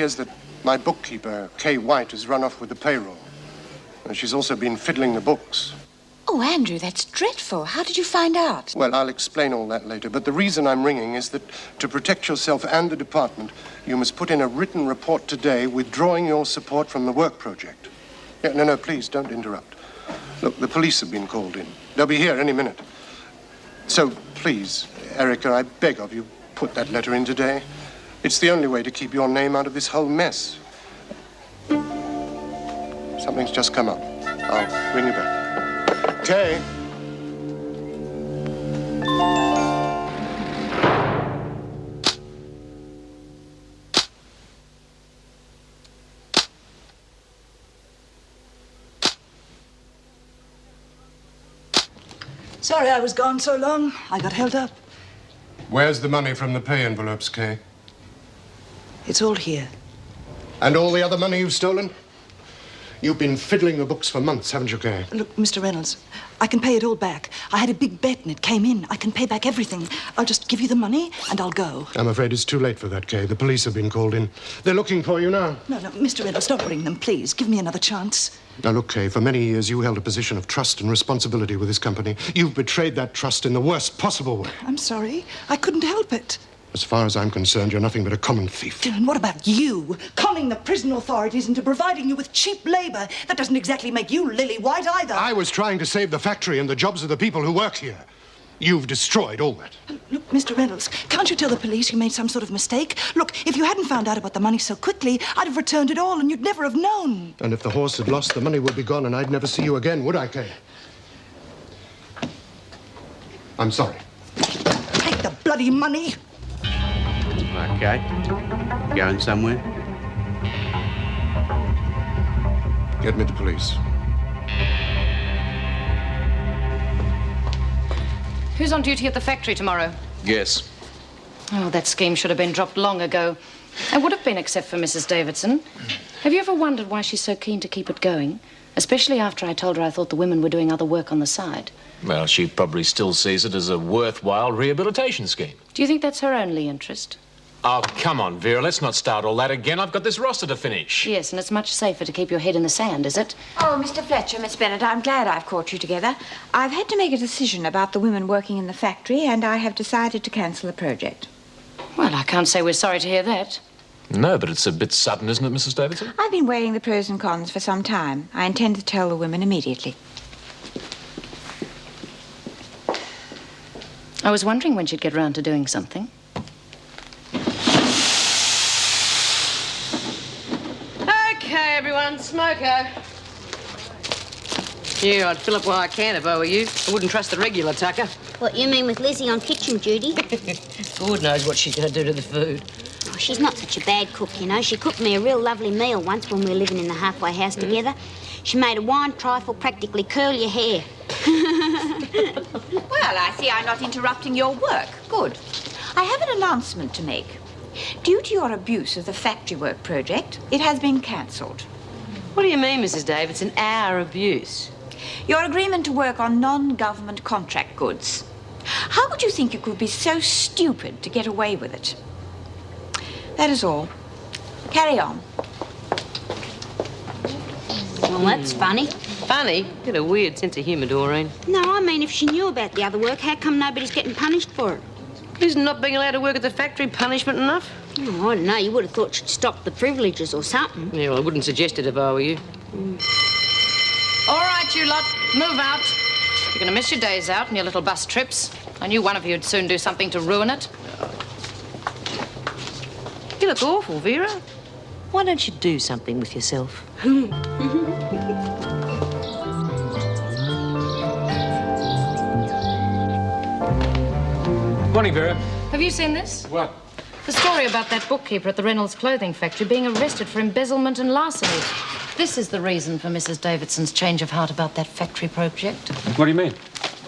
appears that my bookkeeper, Kay White, has run off with the payroll. And she's also been fiddling the books. Oh, Andrew, that's dreadful. How did you find out? Well, I'll explain all that later, but the reason I'm ringing is that to protect yourself and the department, you must put in a written report today withdrawing your support from the work project. Yeah, no, please, don't interrupt. Look, the police have been called in. They'll be here any minute. So, please, Erica, I beg of you, put that letter in today. It's the only way to keep your name out of this whole mess. Something's just come up. I'll ring you back. Kay? Sorry I was gone so long. I got held up. Where's the money from the pay envelopes, Kay? It's all here. And all the other money you've stolen? You've been fiddling the books for months, haven't you, Kay? Look, Mr. Reynolds, I can pay it all back. I had a big bet and it came in. I can pay back everything. I'll just give you the money and I'll go. I'm afraid it's too late for that, Kay. The police have been called in. They're looking for you now. No, Mr. Reynolds, don't bring them, please. Give me another chance. Now, look, Kay, for many years you held a position of trust and responsibility with this company. You've betrayed that trust in the worst possible way. I'm sorry. I couldn't help it. As far as I'm concerned, you're nothing but a common thief. And what about you? Conning the prison authorities into providing you with cheap labor. That doesn't exactly make you lily white either. I was trying to save the factory and the jobs of the people who work here. You've destroyed all that. Look, Mr. Reynolds, can't you tell the police you made some sort of mistake? Look, if you hadn't found out about the money so quickly, I'd have returned it all and you'd never have known. And if the horse had lost, the money would be gone and I'd never see you again, would I, Kay? I'm sorry. Take the bloody money. Okay. Going somewhere? Get me the police. Who's on duty at the factory tomorrow? Yes. Oh, that scheme should have been dropped long ago. It would have been, except for Mrs. Davidson. Have you ever wondered why she's so keen to keep it going? Especially after I told her I thought the women were doing other work on the side. Well, she probably still sees it as a worthwhile rehabilitation scheme. Do you think that's her only interest? Oh, come on, Vera, let's not start all that again. I've got this roster to finish. Yes, and it's much safer to keep your head in the sand, is it? Oh, Mr. Fletcher, Miss Bennett, I'm glad I've caught you together. I've had to make a decision about the women working in the factory, and I have decided to cancel the project. Well, I can't say we're sorry to hear that. No, but it's a bit sudden, isn't it, Mrs. Davidson? I've been weighing the pros and cons for some time. I intend to tell the women immediately. I was wondering when she'd get round to doing something. Okay, everyone, smoko. Yeah, I'd fill up while I can if I were you. I wouldn't trust the regular tucker. What you mean with Lizzie on kitchen duty? Lord knows what she's going to do to the food. Oh, she's not such a bad cook, you know. She cooked me a real lovely meal once when we were living in the halfway house together. She made a wine trifle practically curl your hair. Well, I see I'm not interrupting your work. Good. I have an announcement to make. Due to your abuse of the factory work project, it has been cancelled. What do you mean, Mrs. Davidson, our abuse? Your agreement to work on non-government contract goods. How could you think you could be so stupid to get away with it? That is all. Carry on. Well, that's funny. Funny? Got a weird sense of humour, Doreen. No, I mean, if she knew about the other work, how come nobody's getting punished for it? Isn't not being allowed to work at the factory punishment enough? Oh, I don't know. You would have thought she'd stop the privileges or something. Yeah, well, I wouldn't suggest it if I were you. All right, you lot, move out. You're going to miss your days out and your little bus trips. I knew one of you'd soon do something to ruin it. You look awful, Vera. Why don't you do something with yourself? Morning, Vera. Have you seen this? What? The story about that bookkeeper at the Reynolds clothing factory being arrested for embezzlement and larceny. This is the reason for Mrs. Davidson's change of heart about that factory project. What do you mean?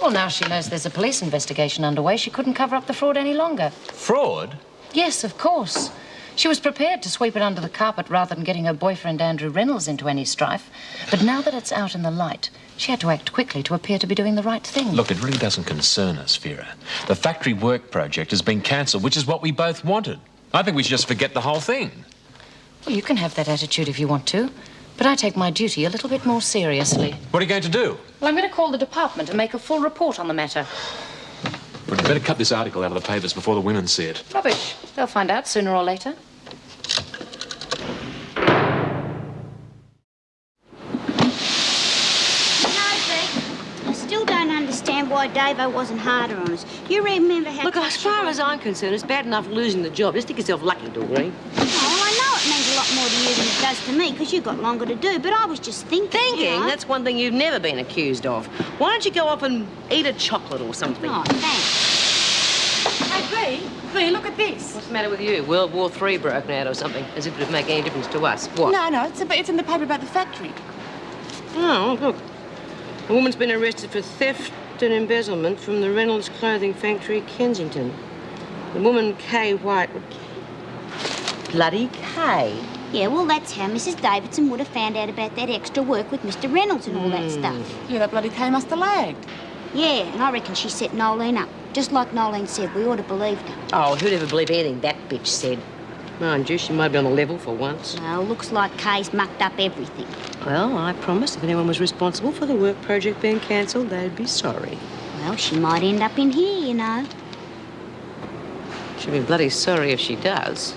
Well, now she knows there's a police investigation underway, she couldn't cover up the fraud any longer. Fraud? Yes, of course. She was prepared to sweep it under the carpet rather than getting her boyfriend Andrew Reynolds into any strife. But now that it's out in the light, she had to act quickly to appear to be doing the right thing. Look, it really doesn't concern us, Vera. The factory work project has been cancelled, which is what we both wanted. I think we should just forget the whole thing. Well, you can have that attitude if you want to, but I take my duty a little bit more seriously. What are you going to do? Well, I'm going to call the department and make a full report on the matter. We'd better cut this article out of the papers before the women see it. Rubbish. They'll find out sooner or later. I still don't understand why Davo wasn't harder on us. Do you remember how... Look, as far as I'm concerned, it's bad enough losing the job. Just think yourself lucky, Doreen. Oh, I know it means a lot more to you than it does to me, because you've got longer to do, but I was just thinking... Thinking? You know. That's one thing you've never been accused of. Why don't you go off and eat a chocolate or something? Oh, thanks. Hey, Bea, look at this. What's the matter with you? World War III broken out or something? As if it would make any difference to us. What? No, it's in the paper about the factory. Oh, look. A woman's been arrested for theft and embezzlement from the Reynolds Clothing Factory, Kensington. The woman, Kay White... Bloody Kay. Yeah, well, that's how Mrs. Davidson would have found out about that extra work with Mr. Reynolds and all that stuff. Yeah, that bloody Kay must have lagged. Yeah, and I reckon she set Nolene up. Just like Nolene said, we ought to have believed her. Oh, who'd ever believe anything that bitch said? Mind you, she might be on the level for once. Well, looks like Kay's mucked up everything. Well, I promised if anyone was responsible for the work project being cancelled, they'd be sorry. Well, she might end up in here, you know. She'll be bloody sorry if she does.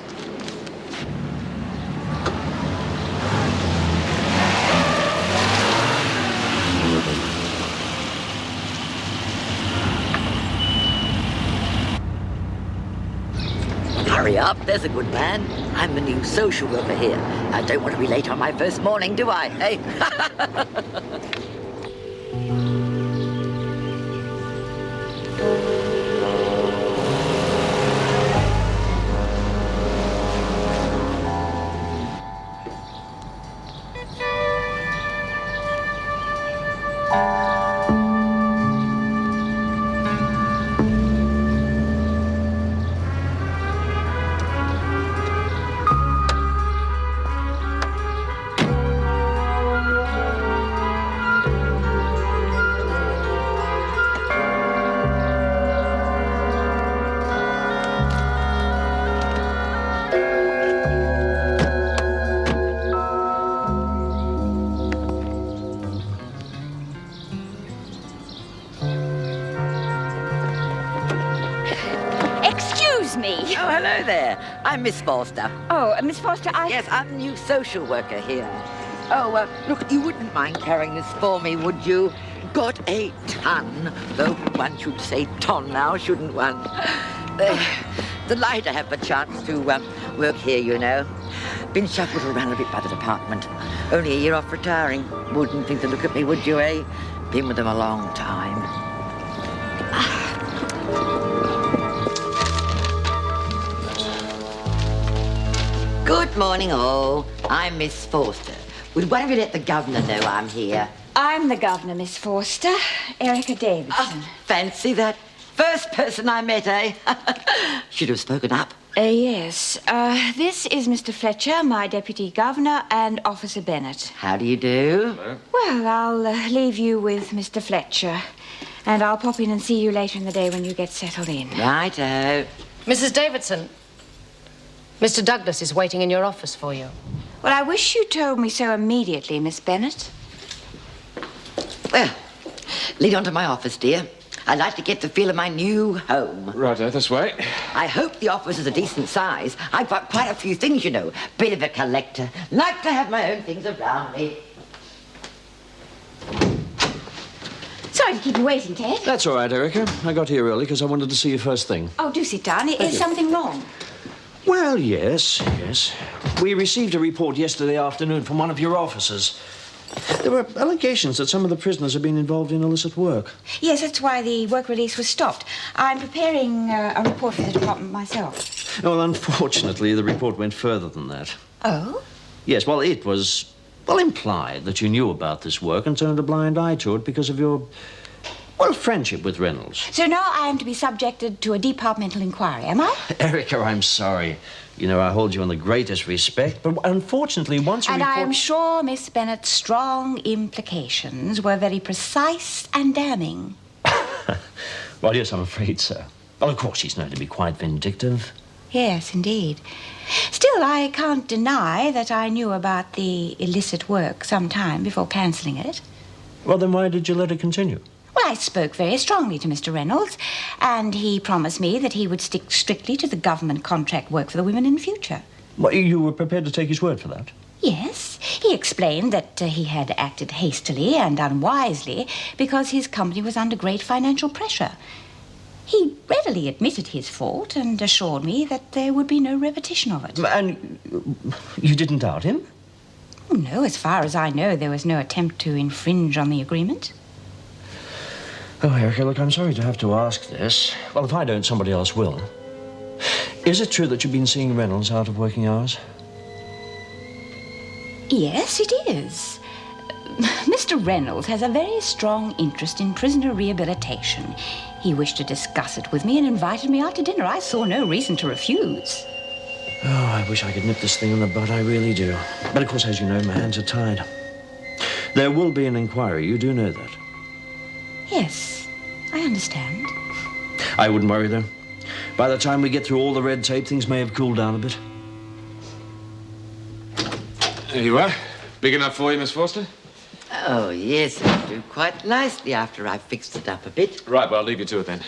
Hurry up, there's a good man. I'm the new social worker here. I don't want to be late on my first morning, do I? Hey? Oh, hello there. I'm Miss Forster. Oh, Miss Forster, Yes, I'm the new social worker here. Oh, look, you wouldn't mind carrying this for me, would you? Got a ton. Though one should say ton now, shouldn't one? Delighted to have the chance to work here, you know. Been shuffled around a bit by the department. Only a year off retiring. Wouldn't think to look at me, would you, eh? Been with them a long time. Good morning, all. I'm Miss Forster. Would one of you let the governor know I'm here? I'm the governor, Miss Forster. Erica Davidson. Fancy that. First person I met, eh? Should have spoken up. Yes. This is Mr. Fletcher, my deputy governor, and Officer Bennett. How do you do? Hello. Well, I'll leave you with Mr. Fletcher, and I'll pop in and see you later in the day when you get settled in. Righto. Mrs. Davidson, Mr. Douglas is waiting in your office for you. Well, I wish you told me so immediately, Miss Bennett. Well, lead on to my office, dear. I'd like to get the feel of my new home. Righto, this way. I hope the office is a decent size. I've got quite a few things, you know. Bit of a collector. Like to have my own things around me. Sorry to keep you waiting, Ted. That's all right, Erica. I got here early because I wanted to see you first thing. Oh, do sit down. Is something wrong? Well, yes. We received a report yesterday afternoon from one of your officers. There were allegations that some of the prisoners had been involved in illicit work. Yes, that's why the work release was stopped. I'm preparing a report for the department myself. Well, unfortunately, the report went further than that. Oh? Yes, well, it was, implied that you knew about this work and turned a blind eye to it because of your, friendship with Reynolds. So now I am to be subjected to a departmental inquiry, am I? Erica, I'm sorry. You know, I hold you in the greatest respect, but unfortunately, once you And I am sure Miss Bennett's strong implications were very precise and damning. Well, yes, I'm afraid so. Well, of course, she's known to be quite vindictive. Yes, indeed. Still, I can't deny that I knew about the illicit work some time before cancelling it. Well, then why did you let it continue? Well, I spoke very strongly to Mr. Reynolds, and he promised me that he would stick strictly to the government contract work for the women in future. Well, you were prepared to take his word for that? Yes. He explained that he had acted hastily and unwisely because his company was under great financial pressure. He readily admitted his fault and assured me that there would be no repetition of it. And you didn't doubt him? No, as far as I know, there was no attempt to infringe on the agreement. Oh, Erica, look, I'm sorry to have to ask this. Well, if I don't, somebody else will. Is it true that you've been seeing Reynolds out of working hours? Yes, it is. Mr. Reynolds has a very strong interest in prisoner rehabilitation. He wished to discuss it with me and invited me out to dinner. I saw no reason to refuse. Oh, I wish I could nip this thing in the bud, I really do. But, of course, as you know, my hands are tied. There will be an inquiry, you do know that. Yes, I understand. I wouldn't worry, though. By the time we get through all the red tape, things may have cooled down a bit. There you are. Big enough for you, Miss Forster? Oh, yes, it'll do quite nicely after I've fixed it up a bit. Right, well, I'll leave you to it then.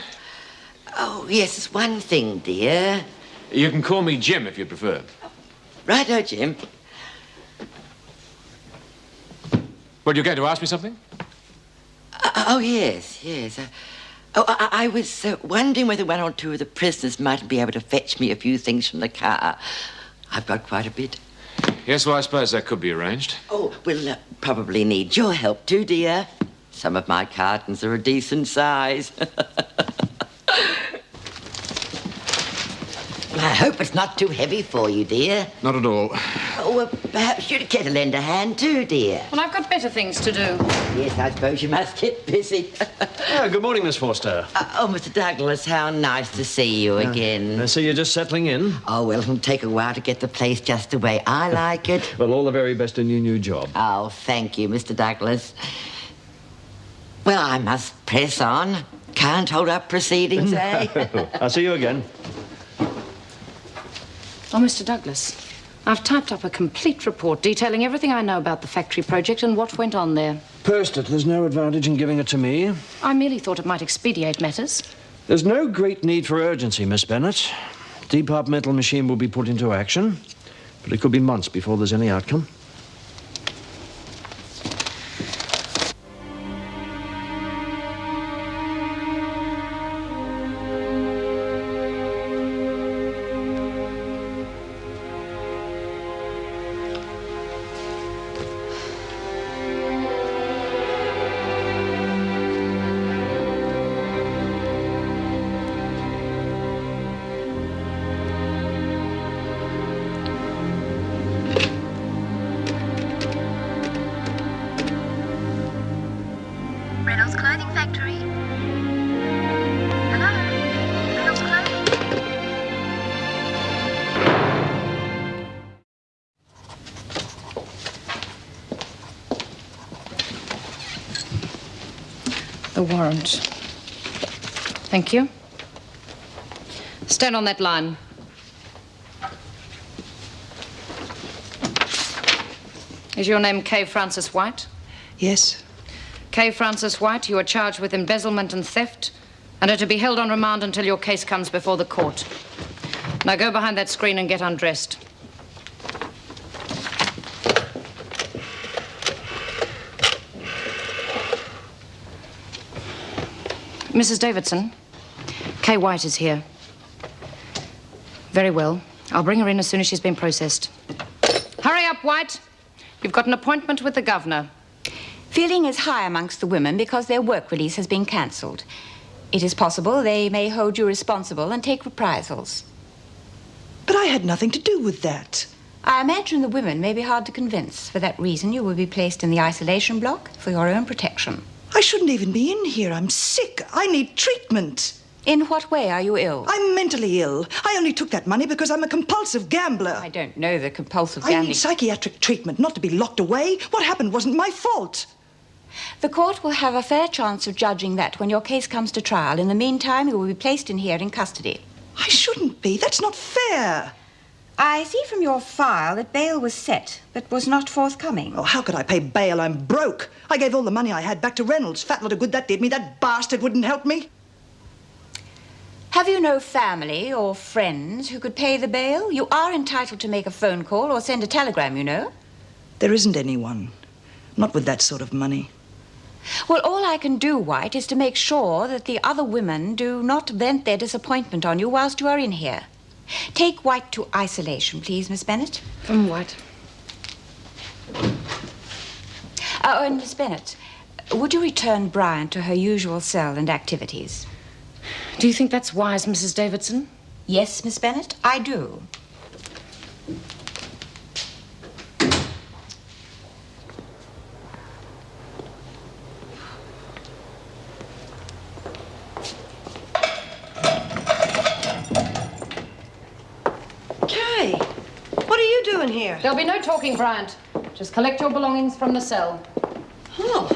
Oh, yes, there's one thing, dear. You can call me Jim if you prefer. Righto, Jim. Well, you're going to ask me something? Oh, yes. I was wondering whether one or two of the prisoners might be able to fetch me a few things from the car. I've got quite a bit. Yes, well, I suppose that could be arranged. Oh, we'll probably need your help too, dear. Some of my cartons are a decent size. I hope it's not too heavy for you, dear. Not at all. Oh, well, perhaps you'd care to lend a hand too, dear. Well, I've got better things to do. Yes, I suppose you must get busy. Good morning, Miss Forster. Oh, Mr. Douglas, how nice to see you again. I see you're just settling in. Oh, well, it'll take a while to get the place just the way I like it. Well, all the very best in your new job. Oh, thank you, Mr. Douglas. Well, I must press on. Can't hold up proceedings, eh? I'll see you again. Oh, Mr. Douglas, I've typed up a complete report detailing everything I know about the factory project and what went on there. Post it. There's no advantage in giving it to me. I merely thought it might expedite matters. There's no great need for urgency, Miss Bennett. Departmental machine will be put into action, but it could be months before there's any outcome. The warrant. Thank you. Stand on that line. Is your name K. Francis White? Yes. K. Francis White, you are charged with embezzlement and theft and are to be held on remand until your case comes before the court. Now go behind that screen and get undressed. Mrs. Davidson, Kay White is here. Very well. I'll bring her in as soon as she's been processed. Hurry up, White. You've got an appointment with the governor. Feeling is high amongst the women because their work release has been cancelled. It is possible they may hold you responsible and take reprisals. But I had nothing to do with that. I imagine the women may be hard to convince. For that reason, you will be placed in the isolation block for your own protection. I shouldn't even be in here. I'm sick. I need treatment. In what way are you ill? I'm mentally ill. I only took that money because I'm a compulsive gambler. I don't know the compulsive I gambling. need psychiatric treatment, not to be locked away. What happened wasn't my fault. The court will have a fair chance of judging that when your case comes to trial. In the meantime, you will be placed in here in custody. I shouldn't be. That's not fair. I see from your file that bail was set, but was not forthcoming. Oh, how could I pay bail? I'm broke. I gave all the money I had back to Reynolds. Fat lot of good that did me. That bastard wouldn't help me. Have you no family or friends who could pay the bail? You are entitled to make a phone call or send a telegram, you know. There isn't anyone. Not with that sort of money. Well, all I can do, White, is to make sure that the other women do not vent their disappointment on you whilst you are in here. Take White to isolation, please, Miss Bennett. From what? Oh, and Miss Bennett, would you return Bryant to her usual cell and activities? Do you think that's wise, Mrs. Davidson? Yes, Miss Bennett, I do. Kay, what are you doing here? There'll be no talking, Bryant. Just collect your belongings from the cell. Oh,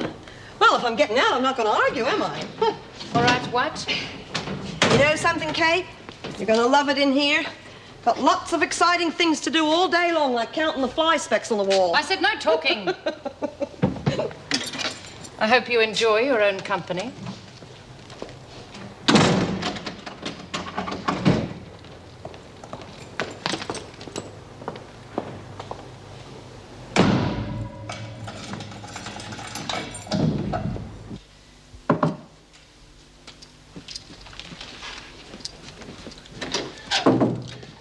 well, if I'm getting out, I'm not going to argue, am I? All right, White. You know something, Kay? You're going to love it in here. Got lots of exciting things to do all day long, like counting the fly specks on the wall. I said no talking. I hope you enjoy your own company.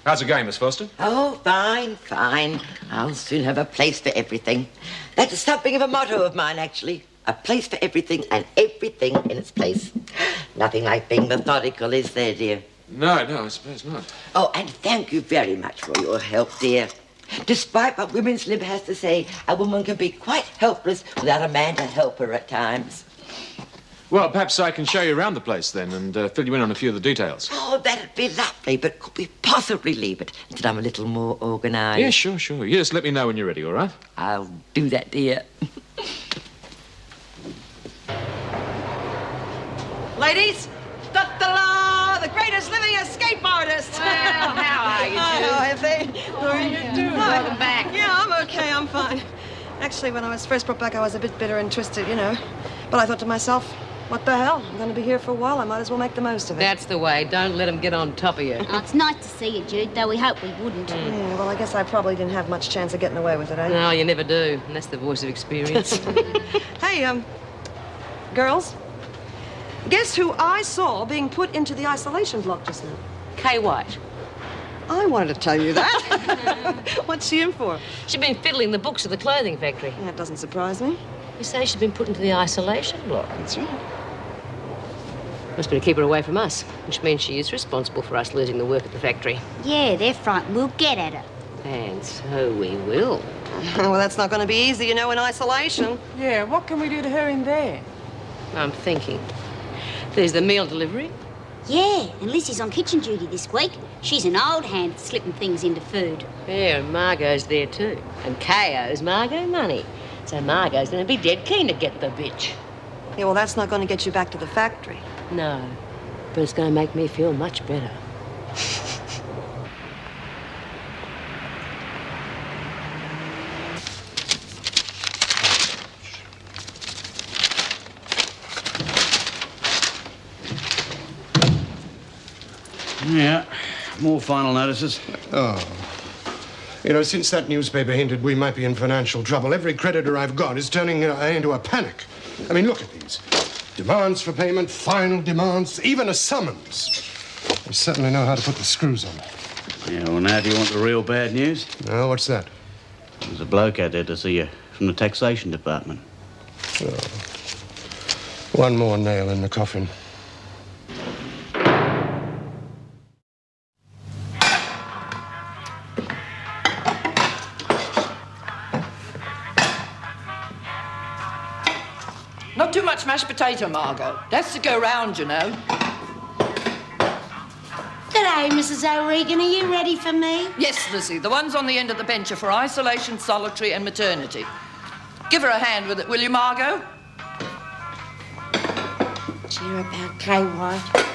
How's it going, Miss Forster? Oh, fine, fine. I'll soon have a place for everything. That's something of a motto of mine, actually. A place for everything and everything in its place. Nothing like being methodical, is there, dear? No, I suppose not. Oh, and thank you very much for your help, dear. Despite what Women's Lib has to say, a woman can be quite helpless without a man to help her at times. Well, perhaps I can show you around the place then and fill you in on a few of the details. Oh, that'd be lovely, but could we possibly leave it until I'm a little more organised? Yeah, sure. You just let me know when you're ready, all right? I'll do that, dear. Ladies, da-da-la, the greatest living escape artist. Well, how are you, Judy? How have they? How are you doing? Welcome back. Yeah, I'm okay, I'm fine. Actually, when I was first brought back, I was a bit bitter and twisted, you know. But I thought to myself, what the hell? I'm going to be here for a while. I might as well make the most of it. That's the way. Don't let them get on top of you. Oh, it's nice to see you, Jude, though we hope we wouldn't. Yeah, well, I guess I probably didn't have much chance of getting away with it, eh? No, you never do. And that's the voice of experience. Hey, girls, guess who I saw being put into the isolation block just now? Kay White. I wanted to tell you that. What's she in for? She's been fiddling the books at the clothing factory. That doesn't surprise me. You say she's been put into the isolation block. That's right. Must be to keep her away from us, which means she is responsible for us losing the work at the factory. Yeah, they're frightened. We'll get at her. And so we will. Well, that's not going to be easy, you know, in isolation. Yeah, what can we do to her in there? I'm thinking. There's the meal delivery. Yeah, and Lizzie's on kitchen duty this week. She's an old hand at slipping things into food. Yeah, and Margo's there too. And Kay owes Margo money. So Margo's going to be dead keen to get the bitch. Yeah, well, that's not going to get you back to the factory. No, but it's going to make me feel much better. Yeah, more final notices. Oh. You know, since that newspaper hinted we might be in financial trouble, every creditor I've got is turning into a panic. I mean, look at these. Demands for payment, final demands, even a summons. They certainly know how to put the screws on. Yeah, well, now do you want the real bad news? No, what's that? There's a bloke out there to see you from the taxation department. Oh. One more nail in the coffin. Not too much mashed potato, Margo. That's to go round, you know. G'day, Mrs. O'Regan. Are you ready for me? Yes, Lizzie. The ones on the end of the bench are for isolation, solitary and maternity. Give her a hand with it, will you, Margo? Cheer about Kay White.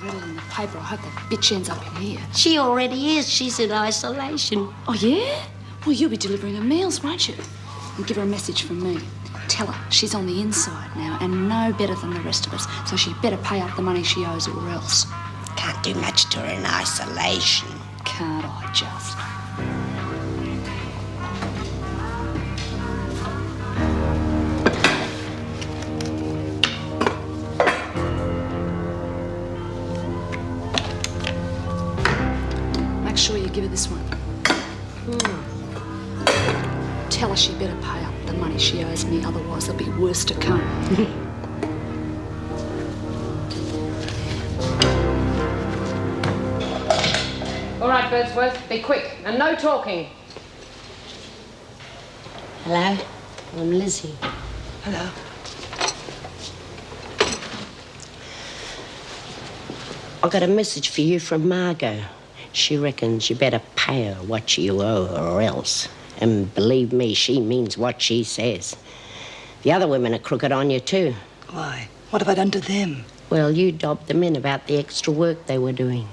read it in the paper. I hope that bitch ends up in here. She already is. She's in isolation. Oh, yeah? Well, you'll be delivering her meals, won't you? And give her a message from me. Tell her she's on the inside now and no better than the rest of us, so she better pay up the money she owes or else. Can't do much to her in isolation. Can't I just? Make sure you give her this one. Tell her she better pay up the money she owes me, otherwise there'll be worse to come. All right, Birdsworth, be quick and no talking. Hello, I'm Lizzie. Hello. I got a message for you from Margo. She reckons you better pay her what you owe her or else. And believe me, she means what she says. The other women are crooked on you too. Why? What have I done to them? Well, you dobbed them in about the extra work they were doing.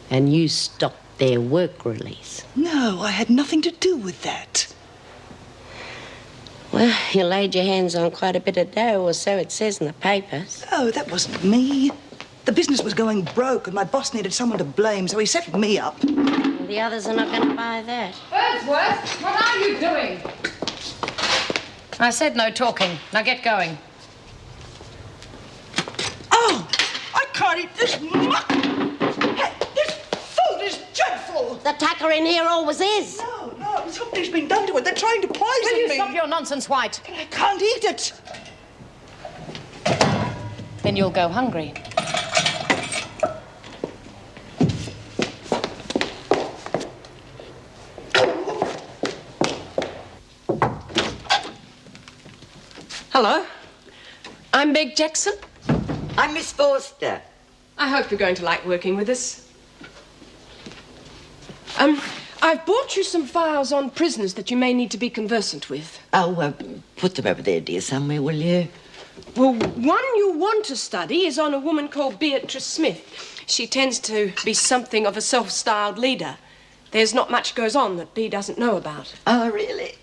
And you stopped their work release. No, I had nothing to do with that. Well, you laid your hands on quite a bit of dough, or so it says in the papers. Oh, that wasn't me. The business was going broke and my boss needed someone to blame, so he set me up. The others are not going to buy that. Birdsworth, what are you doing? I said no talking. Now get going. Oh, I can't eat this muck. Hey, this food is dreadful. The tucker in here always is. No, something's been done to it. They're trying to poison Will you me. stop your nonsense, White? I can't eat it. Then you'll go hungry. Hello. I'm Meg Jackson. I'm Miss Forster. I hope you're going to like working with us. I've brought you some files on prisoners that you may need to be conversant with. Oh, put them over there, dear, somewhere, will you? Well, one you want to study is on a woman called Beatrice Smith. She tends to be something of a self-styled leader. There's not much goes on that Bea doesn't know about. Oh, really?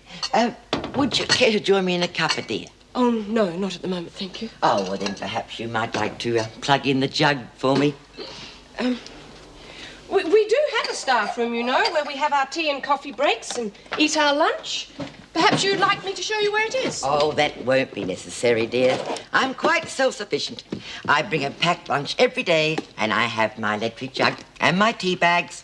Would you care to join me in a cuppa, dear? Oh, no, not at the moment, thank you. Oh, well, then perhaps you might like to plug in the jug for me. We do have a staff room, you know, where we have our tea and coffee breaks and eat our lunch. Perhaps you'd like me to show you where it is? Oh, that won't be necessary, dear. I'm quite self-sufficient. I bring a packed lunch every day, and I have my electric jug and my tea bags.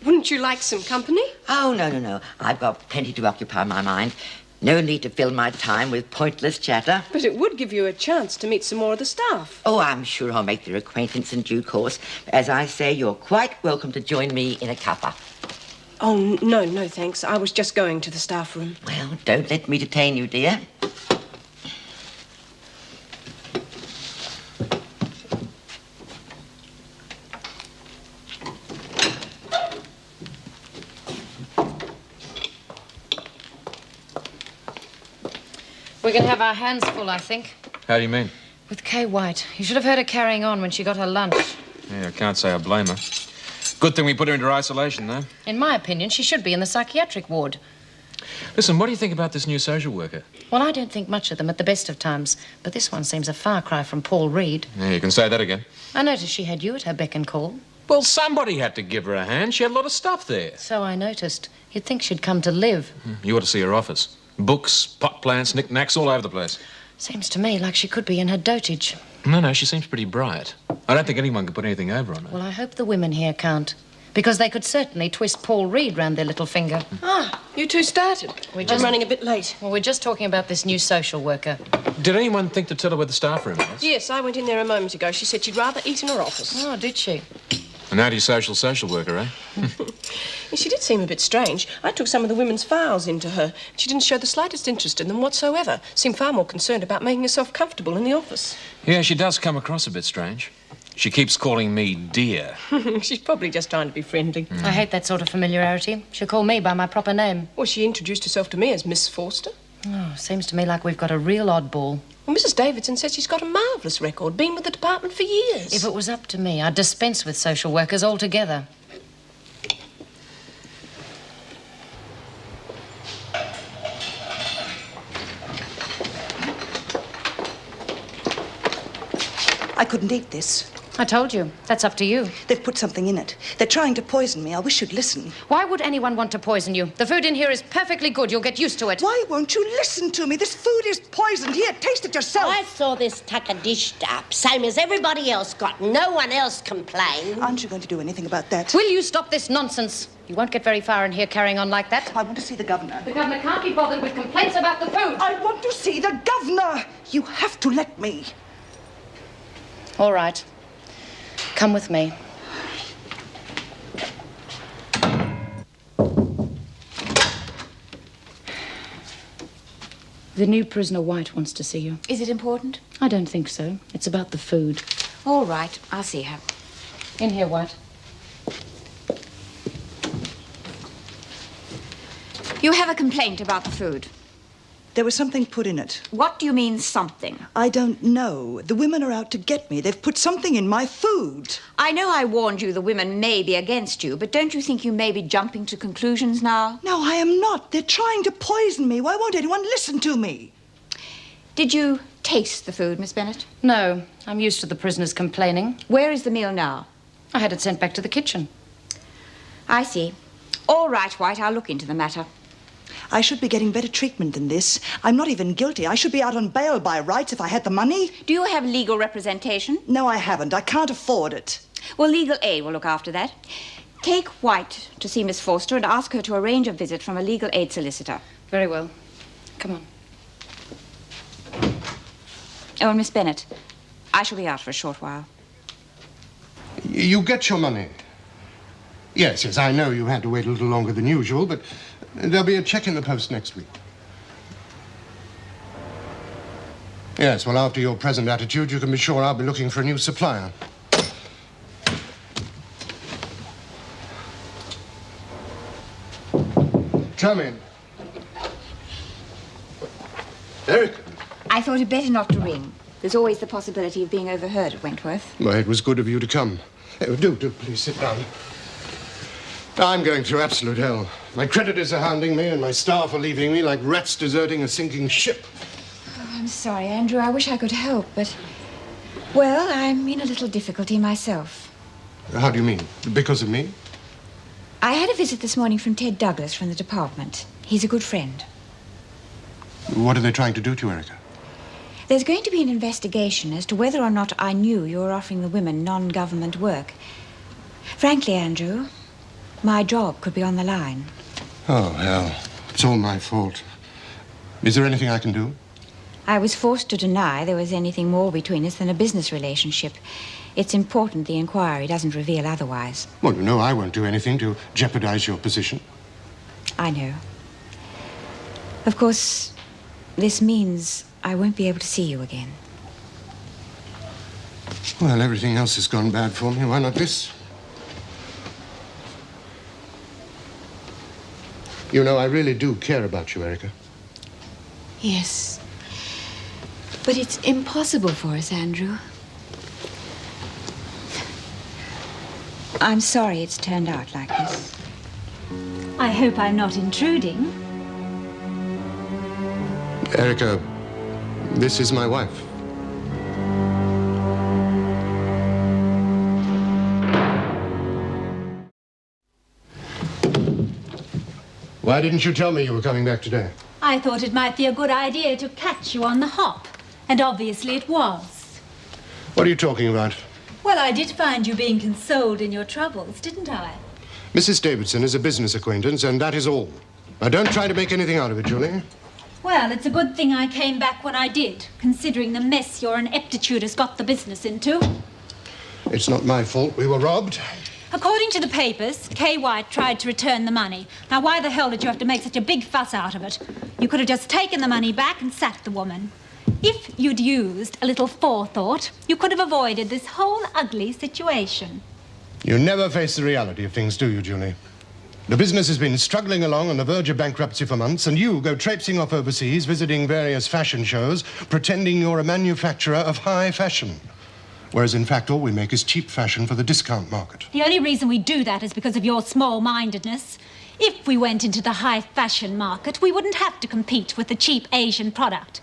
Wouldn't you like some company? Oh, no. I've got plenty to occupy my mind. No need to fill my time with pointless chatter. But it would give you a chance to meet some more of the staff. Oh, I'm sure I'll make their acquaintance in due course. As I say, you're quite welcome to join me in a cuppa. Oh, no, thanks. I was just going to the staff room. Well, don't let me detain you, dear. We're going to have our hands full, I think. How do you mean? With Kay White. You should have heard her carrying on when she got her lunch. Yeah, I can't say I blame her. Good thing we put her into isolation, though. In my opinion, she should be in the psychiatric ward. Listen, what do you think about this new social worker? Well, I don't think much of them at the best of times, but this one seems a far cry from Paul Reed. Yeah, you can say that again. I noticed she had you at her beck and call. Well, somebody had to give her a hand. She had a lot of stuff there. So I noticed. You'd think she'd come to live. You ought to see her office. Books, pot plants, knick-knacks all over the place. Seems to me like she could be in her dotage. No, she seems pretty bright. I don't think anyone could put anything over on her. Well, I hope the women here can't. Because they could certainly twist Paul Reed round their little finger. Ah, you two started. I'm running a bit late. Well, we're just talking about this new social worker. Did anyone think to tell her where the staff room was? Yes, I went in there a moment ago. She said she'd rather eat in her office. Oh, did she? An antisocial social worker, eh? She did seem a bit strange. I took some of the women's files into her. She didn't show the slightest interest in them whatsoever. Seemed far more concerned about making herself comfortable in the office. Yeah, she does come across a bit strange. She keeps calling me dear. She's probably just trying to be friendly. I hate that sort of familiarity. She'll call me by my proper name. Well, she introduced herself to me as Miss Forster. Oh, seems to me like we've got a real oddball. Well, Mrs. Davidson says she's got a marvellous record, been with the department for years. If it was up to me, I'd dispense with social workers altogether. I couldn't eat this. I told you. That's up to you. They've put something in it. They're trying to poison me. I wish you'd listen. Why would anyone want to poison you? The food in here is perfectly good. You'll get used to it. Why won't you listen to me? This food is poisoned. Here, taste it yourself. I saw this tucker dished up, same as everybody else got. No one else complained. Aren't you going to do anything about that? Will you stop this nonsense? You won't get very far in here carrying on like that. I want to see the governor. The governor can't be bothered with complaints about the food. I want to see the governor. You have to let me. All right. Come with me. The new prisoner White wants to see you. Is it important? I don't think so. It's about the food. All right, I'll see her. In here, White. You have a complaint about the food. There was something put in it. What do you mean, something? I don't know. The women are out to get me. They've put something in my food. I know I warned you the women may be against you, but don't you think you may be jumping to conclusions now? No, I am not. They're trying to poison me. Why won't anyone listen to me? Did you taste the food, Miss Bennett? No, I'm used to the prisoners complaining. Where is the meal now? I had it sent back to the kitchen. I see. All right, White, I'll look into the matter. I should be getting better treatment than this. I'm not even guilty. I should be out on bail by rights if I had the money. Do you have legal representation? No, I haven't. I can't afford it. Well, legal aid will look after that. Take White to see Miss Forster and ask her to arrange a visit from a legal aid solicitor. Very well. Come on. Oh, and Miss Bennett, I shall be out for a short while. You get your money. Yes, I know you had to wait a little longer than usual, but there'll be a check in the post next week. Yes, well, after your present attitude, you can be sure I'll be looking for a new supplier. Come in. Eric. I thought it better not to ring. There's always the possibility of being overheard at Wentworth. Well, it was good of you to come. Do please sit down. I'm going through absolute hell. My creditors are hounding me and my staff are leaving me like rats deserting a sinking ship. Oh, I'm sorry, Andrew. I wish I could help, but... Well, I'm in a little difficulty myself. How do you mean? Because of me? I had a visit this morning from Ted Douglas from the department. He's a good friend. What are they trying to do to you, Erica? There's going to be an investigation as to whether or not I knew you were offering the women non-government work. Frankly, Andrew, my job could be on the line. Oh, hell. It's all my fault. Is there anything I can do? I was forced to deny there was anything more between us than a business relationship. It's important the inquiry doesn't reveal otherwise. Well, you know I won't do anything to jeopardize your position. I know. Of course, this means I won't be able to see you again. Well, everything else has gone bad for me. Why not this? You know, I really do care about you, Erica. Yes. But it's impossible for us, Andrew. I'm sorry it's turned out like this. I hope I'm not intruding. Erica, this is my wife. Why didn't you tell me you were coming back today? I thought it might be a good idea to catch you on the hop. And obviously it was. What are you talking about? Well, I did find you being consoled in your troubles, didn't I? Mrs. Davidson is a business acquaintance, and that is all. Now, don't try to make anything out of it, Julie. Well, it's a good thing I came back when I did, considering the mess your ineptitude has got the business into. It's not my fault we were robbed. According to the papers, Kay White tried to return the money. Now, why the hell did you have to make such a big fuss out of it? You could have just taken the money back and sacked the woman. If you'd used a little forethought, you could have avoided this whole ugly situation. You never face the reality of things, do you, Julie? The business has been struggling along on the verge of bankruptcy for months, and you go traipsing off overseas, visiting various fashion shows, pretending you're a manufacturer of high fashion. Whereas, in fact, all we make is cheap fashion for the discount market. The only reason we do that is because of your small-mindedness. If we went into the high fashion market, we wouldn't have to compete with the cheap Asian product.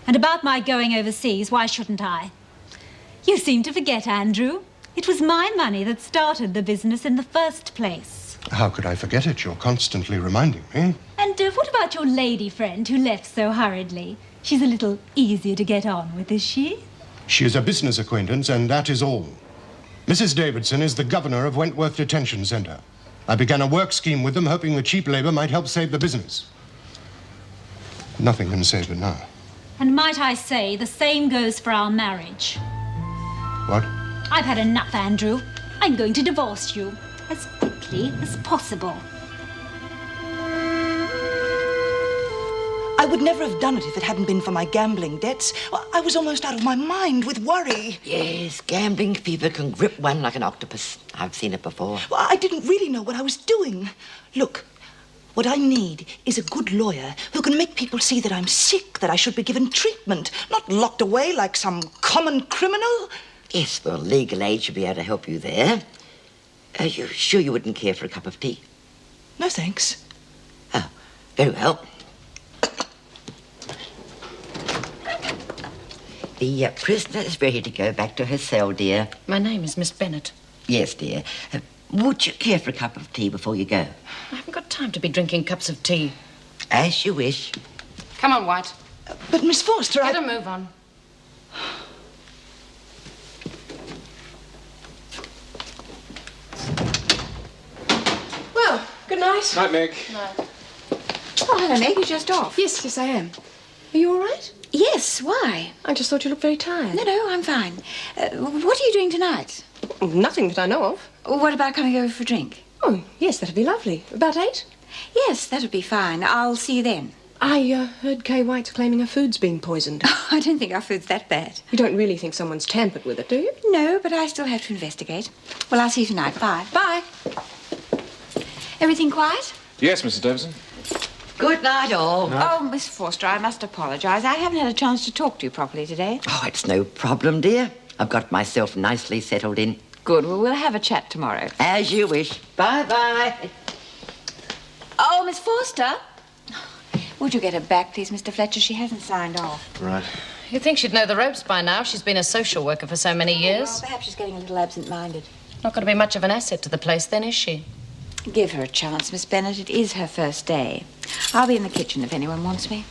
And about my going overseas, why shouldn't I? You seem to forget, Andrew. It was my money that started the business in the first place. How could I forget it? You're constantly reminding me. And what about your lady friend who left so hurriedly? She's a little easier to get on with, is she? She is a business acquaintance, and that is all. Mrs. Davidson is the governor of Wentworth Detention Centre. I began a work scheme with them, hoping the cheap labour might help save the business. Nothing can save it now. And might I say, the same goes for our marriage. What? I've had enough, Andrew. I'm going to divorce you as quickly as possible. I would never have done it if it hadn't been for my gambling debts. I was almost out of my mind with worry. Yes, gambling fever can grip one like an octopus. I've seen it before. Well, I didn't really know what I was doing. Look, what I need is a good lawyer who can make people see that I'm sick, that I should be given treatment, not locked away like some common criminal. Yes, well, legal aid should be able to help you there. Are you sure you wouldn't care for a cup of tea? No, thanks. Oh, very well. The prisoner is ready to go back to her cell, dear. My name is Miss Bennett. Yes, dear. Would you care for a cup of tea before you go? I haven't got time to be drinking cups of tea. As you wish. Come on, White. But, Miss Forster, Get a move on. Well, good night. Night, Meg. Night. Oh, hello, Meg. You're just off. Yes, I am. Are you all right? Yes, why? I just thought you looked very tired. No, I'm fine. What are you doing tonight? Nothing that I know of. What about coming over for a drink? Oh, yes, that'd be lovely. About 8? Yes, that'd be fine. I'll see you then. I heard Kay White's claiming her food's been poisoned. I don't think our food's that bad. You don't really think someone's tampered with it, do you? No, but I still have to investigate. Well, I'll see you tonight. Bye. Bye. Everything quiet? Yes, Mrs. Davidson. Good night, all. Oh, Miss Forster, I must apologise. I haven't had a chance to talk to you properly today. Oh, it's no problem, dear. I've got myself nicely settled in. Good. Well, we'll have a chat tomorrow. As you wish. Bye-bye. Oh, Miss Forster. Would you get her back, please, Mr. Fletcher? She hasn't signed off. Right. You'd think she'd know the ropes by now. She's been a social worker for so many years. Well, perhaps she's getting a little absent-minded. Not going to be much of an asset to the place, then, is she? Give her a chance, Miss Bennett. It is her first day. I'll be in the kitchen if anyone wants me.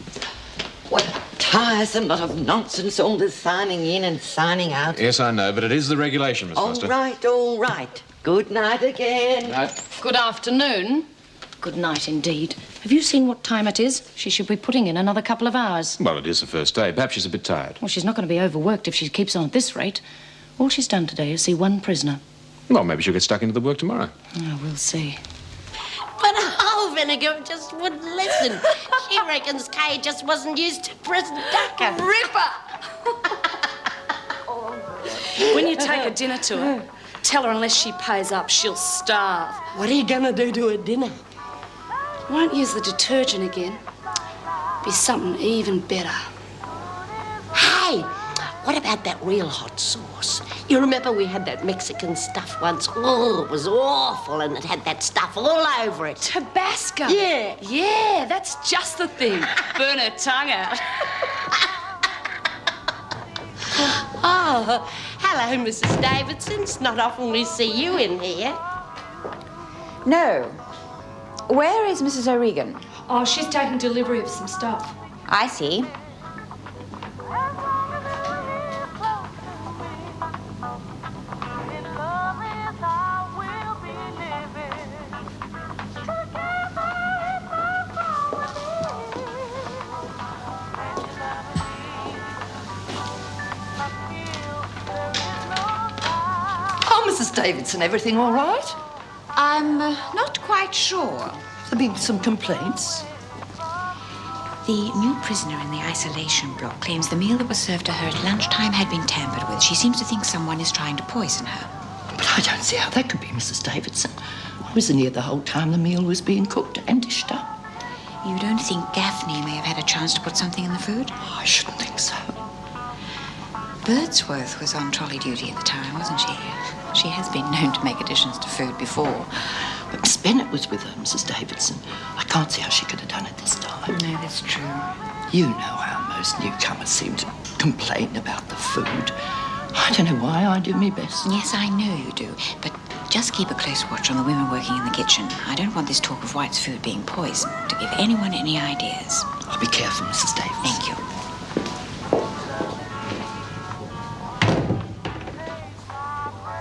What a tiresome lot of nonsense, all this signing in and signing out. Yes, I know, but it is the regulation, Miss Foster. All right. Good night again. Night. Good afternoon. Good night, indeed. Have you seen what time it is? She should be putting in another couple of hours. Well, it is the first day. Perhaps she's a bit tired. Well, she's not going to be overworked if she keeps on at this rate. All she's done today is see one prisoner. Well, maybe she'll get stuck into the work tomorrow. Oh, we'll see. But Whole Vinegar just wouldn't listen. She reckons Kay just wasn't used to prison ducker. Ripper! When you take a dinner to her, tell her unless she pays up, she'll starve. What are you gonna do to her dinner? Won't use the detergent again. Be something even better. Hey, what about that real hot sauce? You remember we had that Mexican stuff once? Oh, it was awful, and it had that stuff all over it. Tabasco? Yeah. Yeah, that's just the thing. Burn her tongue out. Oh, hello, Mrs. Davidson. It's not often we see you in here. No. Where is Mrs. O'Regan? Oh, she's taking delivery of some stuff. I see. Mrs. Davidson, everything all right? I'm not quite sure. There been some complaints? The new prisoner in the isolation block claims the meal that was served to her at lunchtime had been tampered with. She seems to think someone is trying to poison her. But I don't see how that could be, Mrs. Davidson. I was near the whole time the meal was being cooked and dished up. You don't think Gaffney may have had a chance to put something in the food? Oh, I shouldn't think so. Birdsworth was on trolley duty at the time, wasn't she? She has been known to make additions to food before. But Miss Bennett was with her, Mrs. Davidson. I can't see how she could have done it this time. No, that's true. You know how most newcomers seem to complain about the food. I don't know why I do my best. Yes, I know you do, but just keep a close watch on the women working in the kitchen. I don't want this talk of White's food being poisoned to give anyone any ideas. I'll be careful, Mrs. Davidson. Thank you.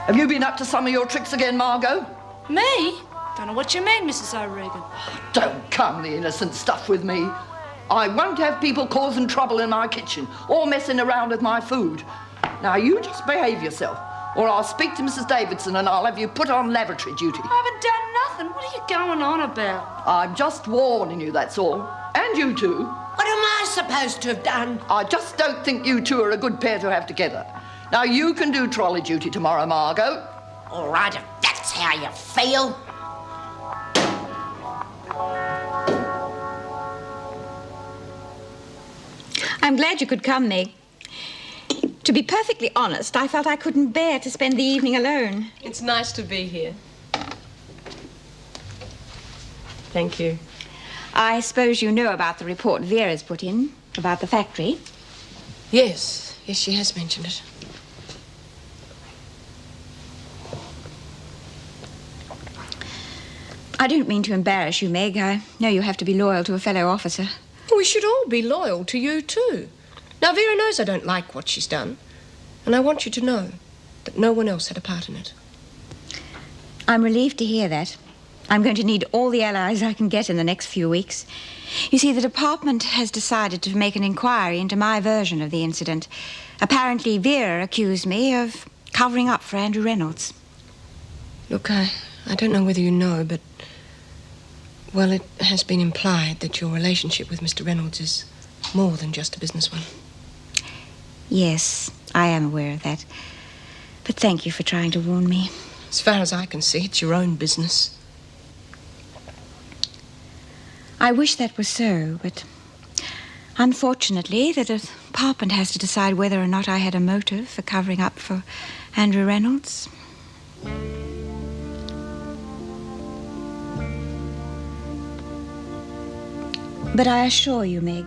Have you been up to some of your tricks again, Margo? Me? Don't know what you mean, Mrs. O'Regan. Don't come the innocent stuff with me. I won't have people causing trouble in my kitchen or messing around with my food. Now, you just behave yourself, or I'll speak to Mrs. Davidson and I'll have you put on lavatory duty. I haven't done nothing. What are you going on about? I'm just warning you, that's all. And you two. What am I supposed to have done? I just don't think you two are a good pair to have together. Now, you can do trolley duty tomorrow, Margo. All right, if that's how you feel. I'm glad you could come, Meg. To be perfectly honest, I felt I couldn't bear to spend the evening alone. It's nice to be here. Thank you. I suppose you know about the report Vera's put in about the factory. Yes, she has mentioned it. I don't mean to embarrass you, Meg. I know you have to be loyal to a fellow officer. We should all be loyal to you, too. Now, Vera knows I don't like what she's done, and I want you to know that no one else had a part in it. I'm relieved to hear that. I'm going to need all the allies I can get in the next few weeks. You see, the department has decided to make an inquiry into my version of the incident. Apparently, Vera accused me of covering up for Andrew Reynolds. Look, I don't know whether you know, but, well, it has been implied that your relationship with Mr. Reynolds is more than just a business one. Yes, I am aware of that. But thank you for trying to warn me. As far as I can see, it's your own business. I wish that was so, but unfortunately, the department has to decide whether or not I had a motive for covering up for Andrew Reynolds. But I assure you, Meg,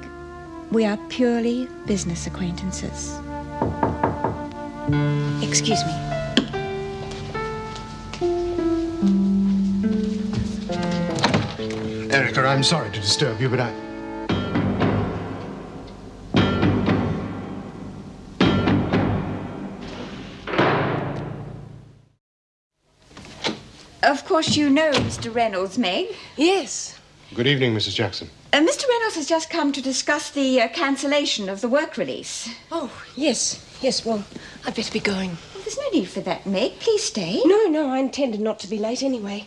we are purely business acquaintances. Excuse me. Erica, I'm sorry to disturb you, but Of course you know Mr. Reynolds, Meg. Yes. Good evening, Mrs. Jackson. Mr. Reynolds has just come to discuss the cancellation of the work release. Oh, yes. Well, I'd better be going. Well, there's no need for that, Meg. Please stay. No, I intended not to be late anyway.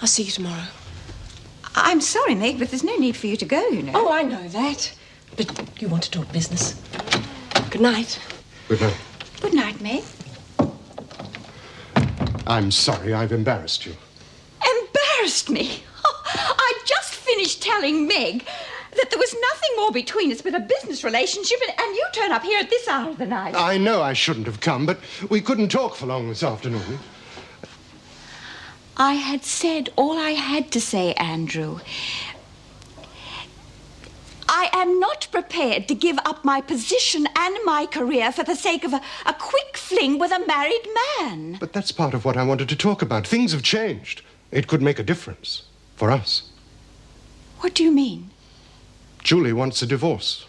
I'll see you tomorrow. I'm sorry, Meg, but there's no need for you to go, you know. Oh, I know that. But you want to talk business. Good night. Good night. Good night, Meg. I'm sorry I've embarrassed you. Embarrassed me? I just finished telling Meg that there was nothing more between us but a business relationship, and you turn up here at this hour of the night. I know I shouldn't have come, but we couldn't talk for long this afternoon. I had said all I had to say, Andrew. I am not prepared to give up my position and my career for the sake of a quick fling with a married man. But that's part of what I wanted to talk about. Things have changed. It could make a difference for us. What do you mean? Julie wants a divorce.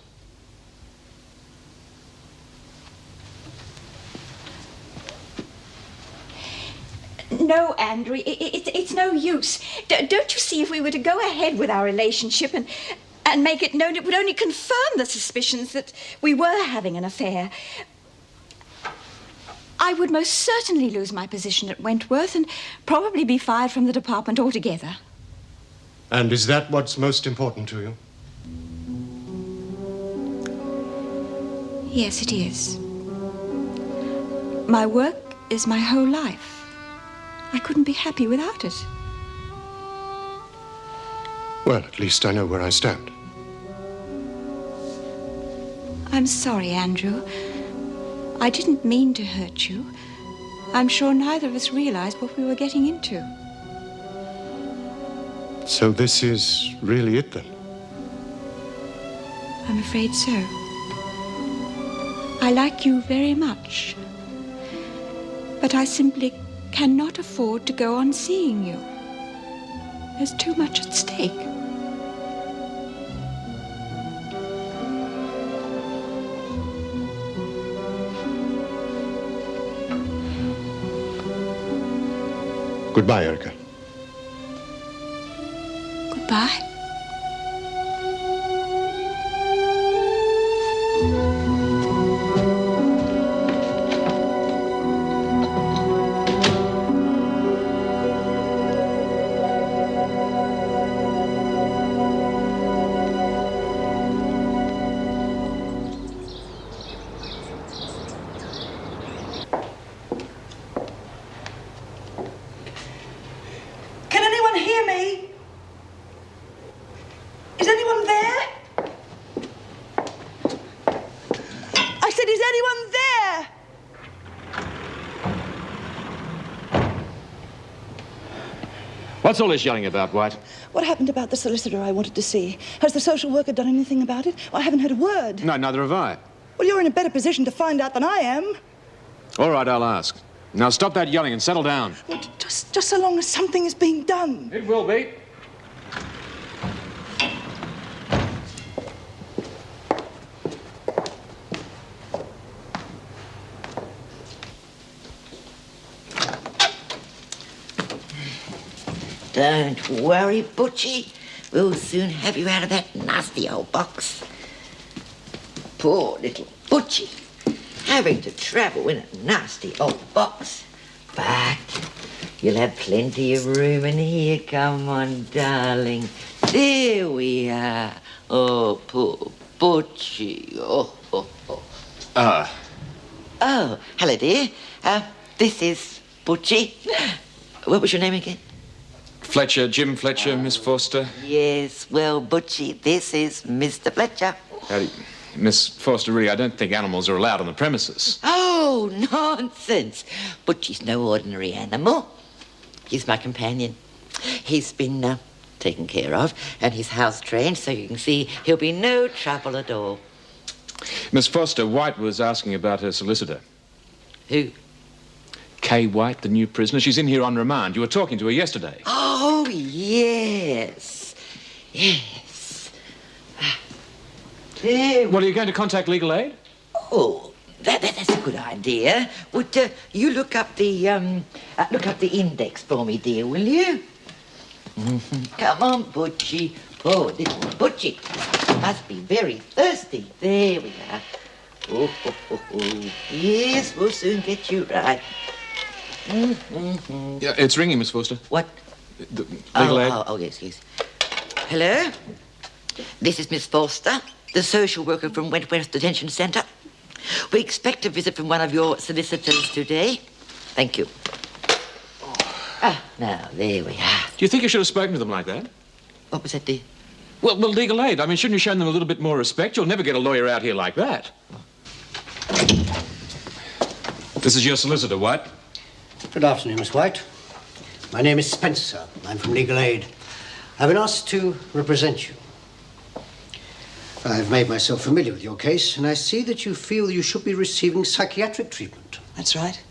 No, Andrew, it's no use. Don't you see, if we were to go ahead with our relationship and make it known, it would only confirm the suspicions that we were having an affair. I would most certainly lose my position at Wentworth and probably be fired from the department altogether. And is that what's most important to you? Yes, it is. My work is my whole life. I couldn't be happy without it. Well, at least I know where I stand. I'm sorry, Andrew. I didn't mean to hurt you. I'm sure neither of us realized what we were getting into. So this is really it, then? I'm afraid so. I like you very much. But I simply cannot afford to go on seeing you. There's too much at stake. Goodbye, Erica. Goodbye. Can anyone hear me? Is anyone there? I said, is anyone there? What's all this yelling about, White? What happened about the solicitor I wanted to see? Has the social worker done anything about it? I haven't heard a word. No, neither have I. Well, you're in a better position to find out than I am. All right, I'll ask. Now stop that yelling and settle down. Well, just so long as something is being done. It will be. Don't worry, Butchie. We'll soon have you out of that nasty old box. Poor little Butchie, having to travel in a nasty old box. But you'll have plenty of room in here. Come on, darling. There we are. Oh, poor Butchie. Oh. Oh, hello, dear. This is Butchie. What was your name again? Fletcher, Jim Fletcher, Miss Forster. Yes, well, Butchie, this is Mr. Fletcher. Miss Forster, really, I don't think animals are allowed on the premises. Oh, nonsense. Butchie's no ordinary animal. He's my companion. He's been taken care of, and he's house trained, so you can see he'll be no trouble at all. Miss Forster, White was asking about her solicitor. Who? Kay White, the new prisoner. She's in here on remand. You were talking to her yesterday. Oh, yes. Yes. Well, are you going to contact legal aid? Oh, that's a good idea. Would you look up the index for me, dear, will you? Come on, Butchie. Oh, little Butchie. Must be very thirsty. There we are. Oh. Yes, we'll soon get you right. Yeah, it's ringing, Miss Forster. What? The legal aid. Oh, yes. Hello? This is Miss Forster, the social worker from Wentworth Detention Centre. We expect a visit from one of your solicitors today. Thank you. Now, there we are. Do you think you should have spoken to them like that? What was that, dear? Well, legal aid. I mean, shouldn't you show them a little bit more respect? You'll never get a lawyer out here like that. This is your solicitor, White. Good afternoon, Miss White. My name is Spencer. I'm from Legal Aid. I've been asked to represent you. I've made myself familiar with your case, and I see that you feel you should be receiving psychiatric treatment. That's right.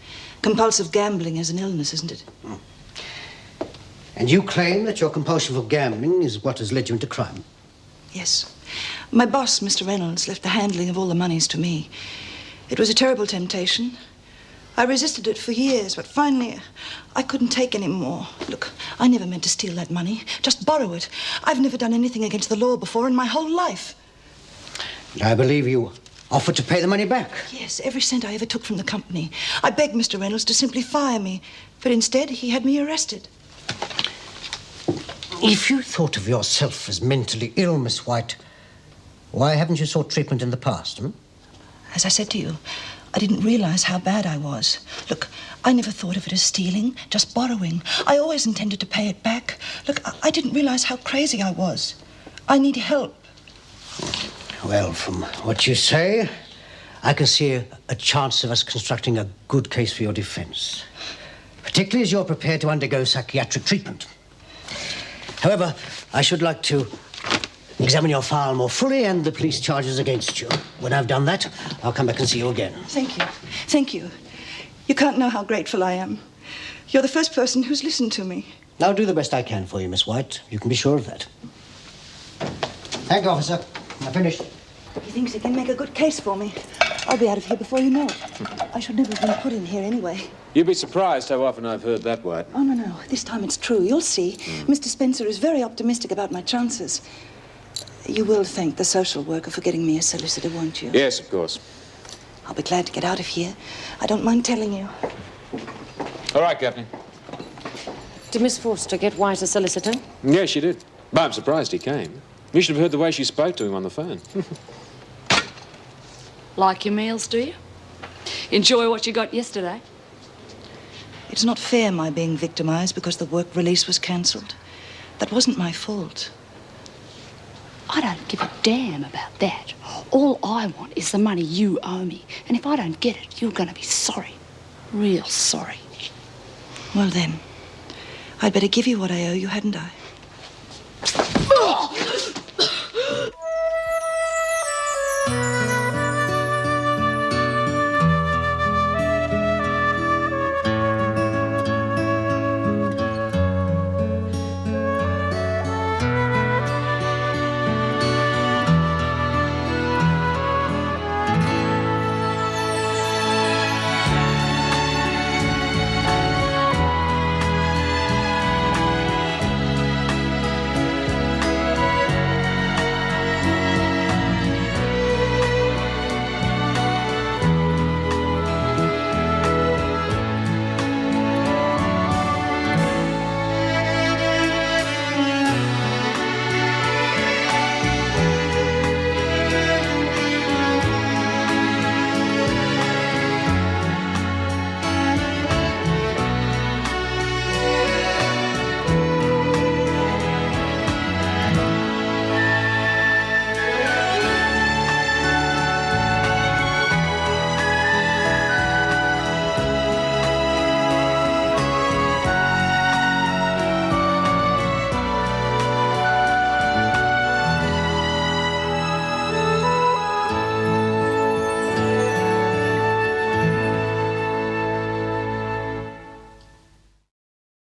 Compulsive gambling is an illness, isn't it? And you claim that your compulsion for gambling is what has led you into crime? Yes. My boss, Mr. Reynolds, left the handling of all the monies to me. It was a terrible temptation. I resisted it for years, but finally I couldn't take any more. Look, I never meant to steal that money, just borrow it. I've never done anything against the law before in my whole life. I believe you offered to pay the money back. Yes, every cent I ever took from the company. I begged Mr. Reynolds to simply fire me, but instead he had me arrested. If you thought of yourself as mentally ill, Miss White, why haven't you sought treatment in the past? As I said to you, I didn't realize how bad I was. Look, I never thought of it as stealing, just borrowing. I always intended to pay it back. Look, I didn't realize how crazy I was. I need help. Well, from what you say, I can see a chance of us constructing a good case for your defense, particularly as you're prepared to undergo psychiatric treatment. However, I should like to examine your file more fully and the police charges against you. When I've done that, I'll come back and see you again. Thank you. Thank you. You can't know how grateful I am. You're the first person who's listened to me. I'll do the best I can for you, Miss White. You can be sure of that. Thank you, officer. I'm finished. He thinks he can make a good case for me. I'll be out of here before you know it. I should never have been put in here anyway. You'd be surprised how often I've heard that, White. Oh, no. This time it's true. You'll see. Mr. Spencer is very optimistic about my chances. You will thank the social worker for getting me a solicitor, won't you? Yes, of course. I'll be glad to get out of here. I don't mind telling you. All right, Gaffney. Did Miss Forster get White a solicitor? Yes, she did. But I'm surprised he came. You should have heard the way she spoke to him on the phone. Like your meals, do you? Enjoy what you got yesterday? It's not fair, my being victimized because the work release was cancelled. That wasn't my fault. I don't give a damn about that. All I want is the money you owe me. And if I don't get it, you're going to be sorry. Real sorry. Well, then, I'd better give you what I owe you, hadn't I?